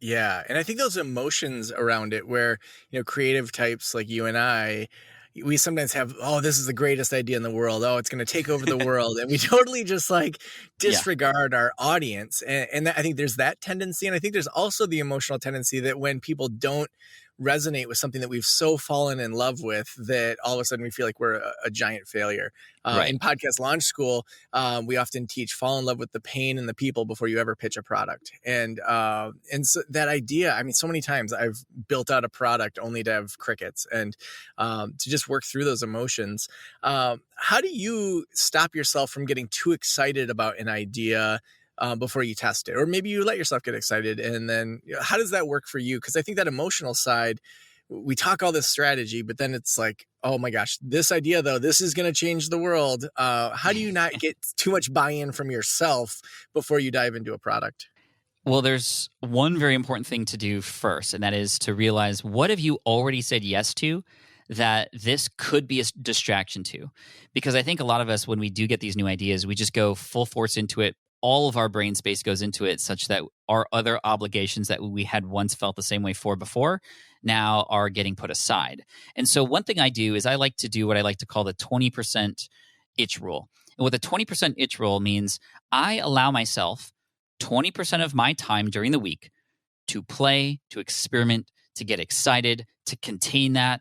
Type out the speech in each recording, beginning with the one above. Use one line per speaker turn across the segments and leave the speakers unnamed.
Yeah. And I think those emotions around it where, creative types like you and I, we sometimes have, oh, this is the greatest idea in the world. Oh, it's going to take over the world. And we totally just like
Yeah.
disregard our audience. And I think there's that tendency. And I think there's also the emotional tendency that when people don't resonate with something that we've so fallen in love with, that all of a sudden we feel like we're a giant failure.
Right.
In Podcast Launch School, we often teach fall in love with the pain and the people before you ever pitch a product. And so that idea, I mean, so many times I've built out a product only to have crickets, and to just work through those emotions. How do you stop yourself from getting too excited about an idea before you test it? Or maybe you let yourself get excited, and then how does that work for you? Because I think that emotional side, we talk all this strategy, but then it's like, oh my gosh, this idea though, this is going to change the world. How do you not get too much buy-in from yourself before you dive into a product?
Well, there's one very important thing to do first, and that is to realize, what have you already said yes to that this could be a distraction to? Because I think a lot of us, when we do get these new ideas, we just go full force into it. All of our brain space goes into it, such that our other obligations that we had once felt the same way for before now are getting put aside. And so one thing I do is I like to do what I like to call the 20% itch rule. And what the 20% itch rule means, I allow myself 20% of my time during the week to play, to experiment, to get excited, to contain that.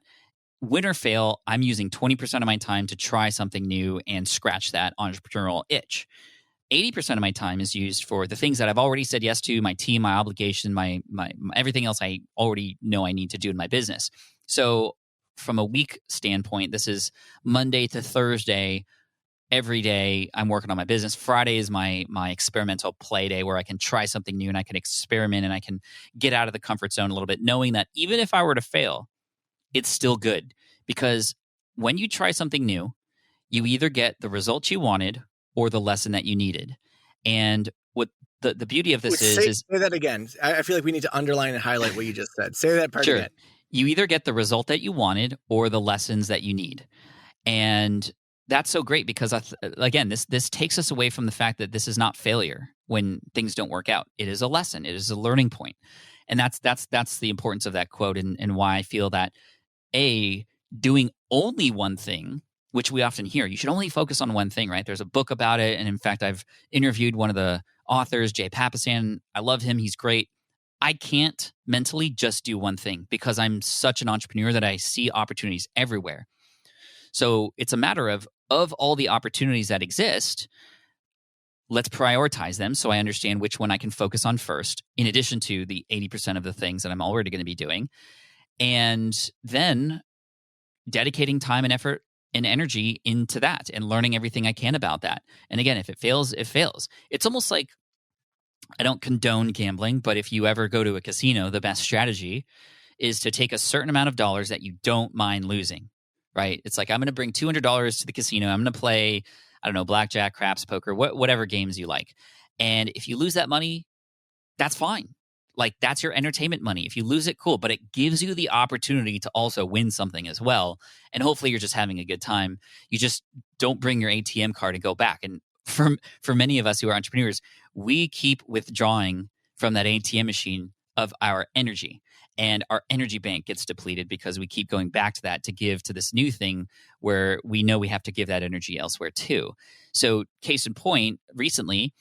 Win or fail, I'm using 20% of my time to try something new and scratch that entrepreneurial itch. 80% of my time is used for the things that I've already said yes to, my team, my obligation, my everything else I already know I need to do in my business. So from a week standpoint, this is Monday to Thursday. Every day I'm working on my business. Friday is my experimental play day, where I can try something new and I can experiment and I can get out of the comfort zone a little bit, knowing that even if I were to fail, it's still good. Because when you try something new, you either get the results you wanted or the lesson that you needed. And what the beauty of this is
say that again. I feel like we need to underline and highlight what you just said. Say that part again.
You either get the result that you wanted or the lessons that you need. And that's so great, because again, this takes us away from the fact that this is not failure when things don't work out. It is a lesson. It is a learning point. And that's the importance of that quote, and why I feel that doing only one thing, which we often hear, you should only focus on one thing, right? There's a book about it. And in fact, I've interviewed one of the authors, Jay Papasan. I love him. He's great. I can't mentally just do one thing, because I'm such an entrepreneur that I see opportunities everywhere. So it's a matter of all the opportunities that exist, let's prioritize them so I understand which one I can focus on first, in addition to the 80% of the things that I'm already going to be doing. And then dedicating time and effort and energy into that and learning everything I can about that. And again, if it fails, it fails. It's almost like, I don't condone gambling, but if you ever go to a casino, the best strategy is to take a certain amount of dollars that you don't mind losing, right? It's like, I'm going to bring $200 to the casino. I'm going to play, I don't know, blackjack, craps, poker, whatever games you like. And if you lose that money, that's fine. Like, that's your entertainment money. If you lose it, cool. But it gives you the opportunity to also win something as well. And hopefully you're just having a good time. You just don't bring your ATM card and go back. And for many of us who are entrepreneurs, we keep withdrawing from that ATM machine of our energy. And our energy bank gets depleted because we keep going back to that to give to this new thing where we know we have to give that energy elsewhere too. So case in point, recently,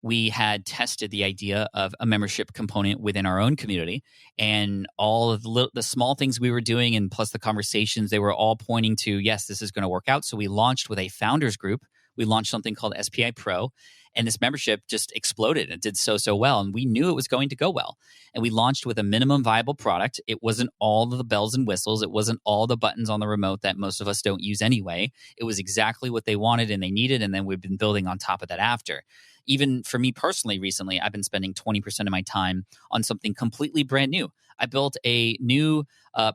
we had tested the idea of a membership component within our own community, and all of the small things we were doing, and plus the conversations, they were all pointing to, yes, this is going to work out. So we launched with a founders group. We launched something called SPI Pro, and this membership just exploded. It did so well, and we knew it was going to go well. And we launched with a minimum viable product. It wasn't all the bells and whistles. It wasn't all the buttons on the remote that most of us don't use anyway. It was exactly what they wanted and they needed, and then we've been building on top of that after. Even for me personally, recently, I've been spending 20% of my time on something completely brand new. I built a new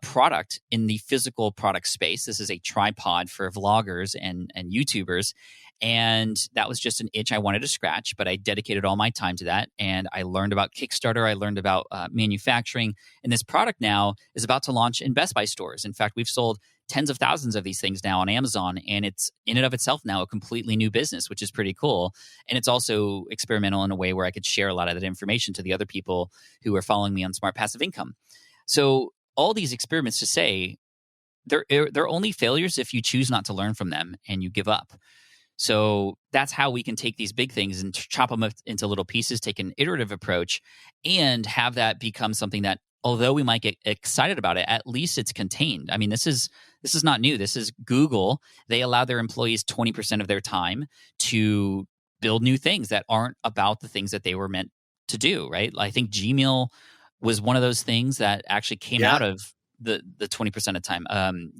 product in the physical product space. This is a tripod for vloggers and YouTubers. And that was just an itch I wanted to scratch, but I dedicated all my time to that. And I learned about Kickstarter. I learned about manufacturing. And this product now is about to launch in Best Buy stores. In fact, we've sold tens of thousands of these things now on Amazon. And it's in and of itself now a completely new business, which is pretty cool. And it's also experimental in a way where I could share a lot of that information to the other people who are following me on Smart Passive Income. So all these experiments to say, they're only failures if you choose not to learn from them and you give up. So that's how we can take these big things and chop them up into little pieces, take an iterative approach, and have that become something that, although we might get excited about it, at least it's contained. I mean, this is not new. This is Google. They allow their employees 20% of their time to build new things that aren't about the things that they were meant to do, right? I think Gmail was one of those things that actually came out of the 20% of time.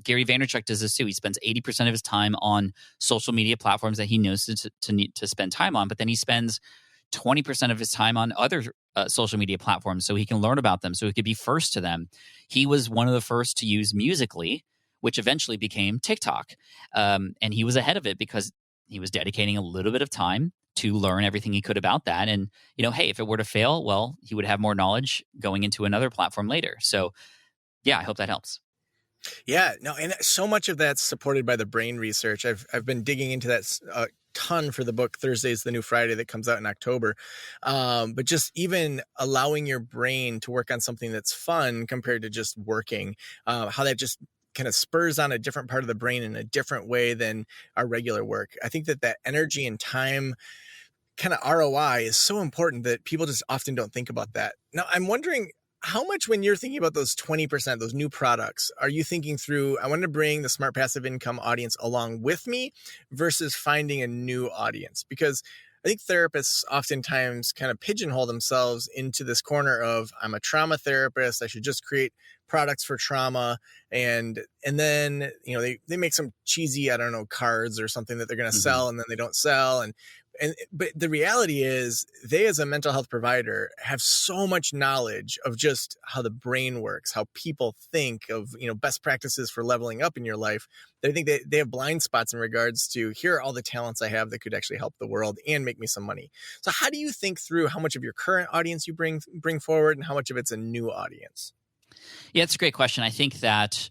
Gary Vaynerchuk does this too. He spends 80% of his time on social media platforms that he knows to need to spend time on, but then he spends 20% of his time on other social media platforms so he can learn about them, so he could be first to them. He was one of the first to use Musical.ly, which eventually became TikTok. And he was ahead of it because he was dedicating a little bit of time to learn everything he could about that. And, hey, if it were to fail, well, he would have more knowledge going into another platform later. So yeah, I hope that helps.
Yeah, no, and so much of that's supported by the brain research. I've been digging into that a ton for the book Thursday's the New Friday that comes out in October. But just even allowing your brain to work on something that's fun compared to just working, how that just kind of spurs on a different part of the brain in a different way than our regular work. I think that energy and time kind of ROI is so important that people just often don't think about that. Now, I'm wondering, how much, when you're thinking about those 20%, those new products, are you thinking through, I want to bring the Smart Passive Income audience along with me versus finding a new audience? Because I think therapists oftentimes kind of pigeonhole themselves into this corner of, I'm a trauma therapist, I should just create products for trauma. And then, they make some cheesy, I don't know, cards or something that they're going to sell, and then they don't sell. But the reality is, they as a mental health provider have so much knowledge of just how the brain works, how people think, of best practices for leveling up in your life. I think they have blind spots in regards to, here are all the talents I have that could actually help the world and make me some money. So how do you think through how much of your current audience you bring forward and how much of it's a new audience?
Yeah, it's a great question. I think that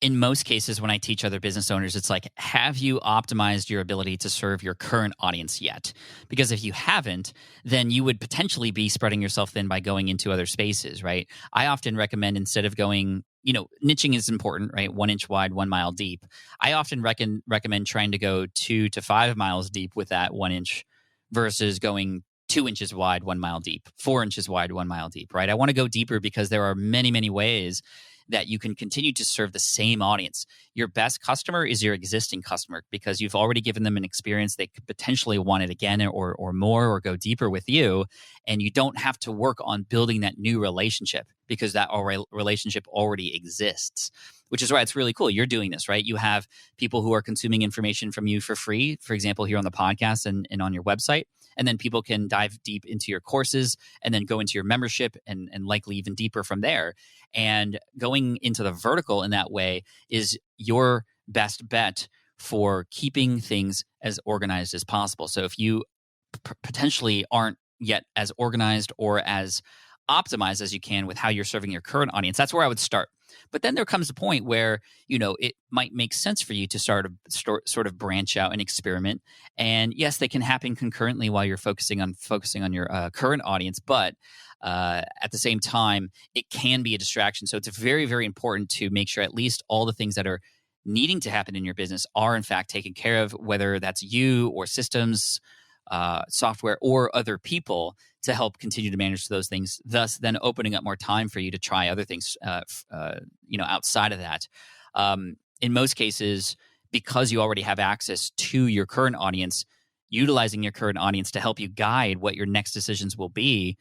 in most cases, when I teach other business owners, it's like, have you optimized your ability to serve your current audience yet? Because if you haven't, then you would potentially be spreading yourself thin by going into other spaces, right? I often recommend, instead of going, niching is important, right? 1 inch wide, 1 mile deep. I often recommend trying to go 2 to 5 miles deep with that 1 inch versus going 2 inches wide, 1 mile deep, 4 inches wide, 1 mile deep, right? I want to go deeper because there are many, many ways that you can continue to serve the same audience. Your best customer is your existing customer, because you've already given them an experience they could potentially want it again or more, or go deeper with you. And you don't have to work on building that new relationship, because that relationship already exists, which is why it's really cool. You're doing this, right? You have people who are consuming information from you for free, for example, here on the podcast and on your website. And then people can dive deep into your courses and then go into your membership and likely even deeper from there. And going into the vertical in that way is your best bet for keeping things as organized as possible. So if you potentially aren't yet as organized or as optimized as you can with how you're serving your current audience, that's where I would start. But then there comes a point where, it might make sense for you to sort of branch out and experiment. And yes, they can happen concurrently while you're focusing on your current audience. But at the same time, it can be a distraction. So it's very, very important to make sure at least all the things that are needing to happen in your business are in fact taken care of, whether that's you or systems, software, or other people to help continue to manage those things, thus then opening up more time for you to try other things outside of that. In most cases, because you already have access to your current audience, utilizing your current audience to help you guide what your next decisions will be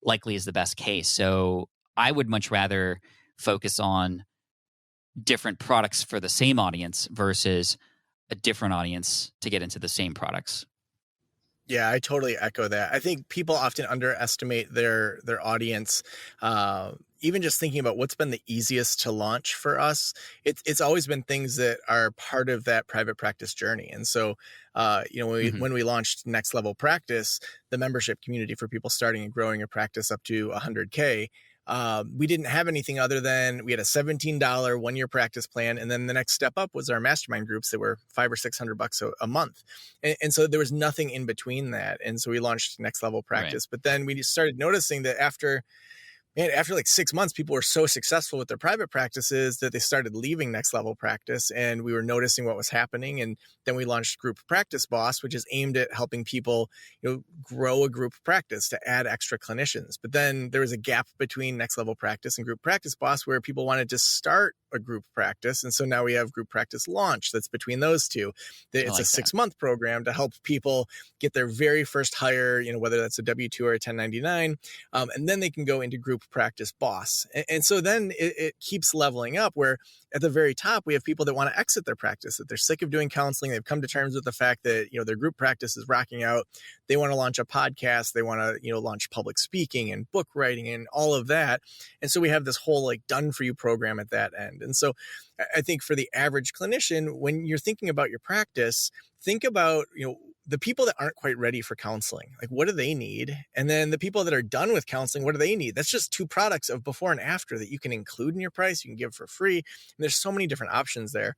likely is the best case. So I would much rather focus on different products for the same audience versus a different audience to get into the same products.
Yeah, I totally echo that. I think people often underestimate their audience. Even just thinking about what's been the easiest to launch for us, it's always been things that are part of that private practice journey. And so,
Hmm.
when we launched Next Level Practice, the membership community for people starting and growing a practice up to 100K, we didn't have anything other than we had a $17 1 year practice plan, and then the next step up was our mastermind groups that were $500 or $600 a month, and so there was nothing in between that. And so we launched Next Level
Right.
Practice, but then we just started noticing that after like 6 months, people were so successful with their private practices that they started leaving Next Level Practice, and we were noticing what was happening. And then we launched Group Practice Boss, which is aimed at helping people, grow a group practice to add extra clinicians. But then there was a gap between Next Level Practice and Group Practice Boss where people wanted to start a group practice. And so now we have Group Practice Launch that's between those two.
I
It's a
like that.
6 month program to help people get their very first hire, whether that's a W-2 or a 1099, and then they can go into Group Practice Boss. And so then it keeps leveling up where at the very top, we have people that want to exit their practice, that they're sick of doing counseling. They've come to terms with the fact that, their group practice is rocking out. They want to launch a podcast. They want to, launch public speaking and book writing and all of that. And so we have this whole like done for you program at that end. And so I think for the average clinician, when you're thinking about your practice, think about, the people that aren't quite ready for counseling, like what do they need? And then the people that are done with counseling, what do they need? That's just two products of before and after that you can include in your price, you can give for free. And there's so many different options there.